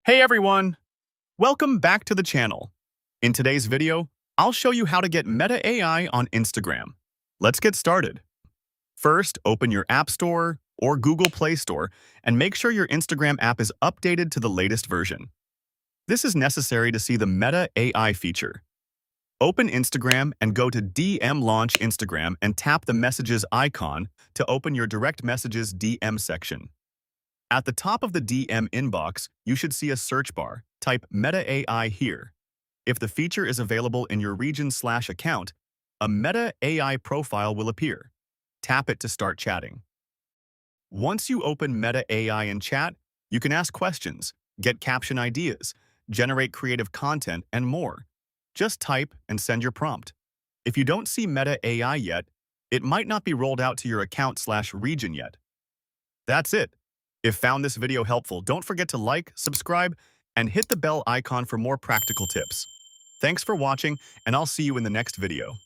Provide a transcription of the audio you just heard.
Hey everyone! Welcome back to the channel. In today's video, I'll show you how to get Meta AI on Instagram. Let's get started. First, open your App Store or Google Play Store and make sure your Instagram app is updated to the latest version. This is necessary to see the Meta AI feature. Open Instagram and go to DM Launch Instagram and tap the Messages icon to open your Direct Messages DM section. At the top of the DM inbox, you should see a search bar. Type Meta AI here. If the feature is available in your region/account, a Meta AI profile will appear. Tap it to start chatting. Once you open Meta AI in chat, you can ask questions, get caption ideas, generate creative content, and more. Just type and send your prompt. If you don't see Meta AI yet, it might not be rolled out to your account/region yet. That's it. If found this video helpful, don't forget to like, subscribe, and hit the bell icon for more practical tips. Thanks for watching, and I'll see you in the next video.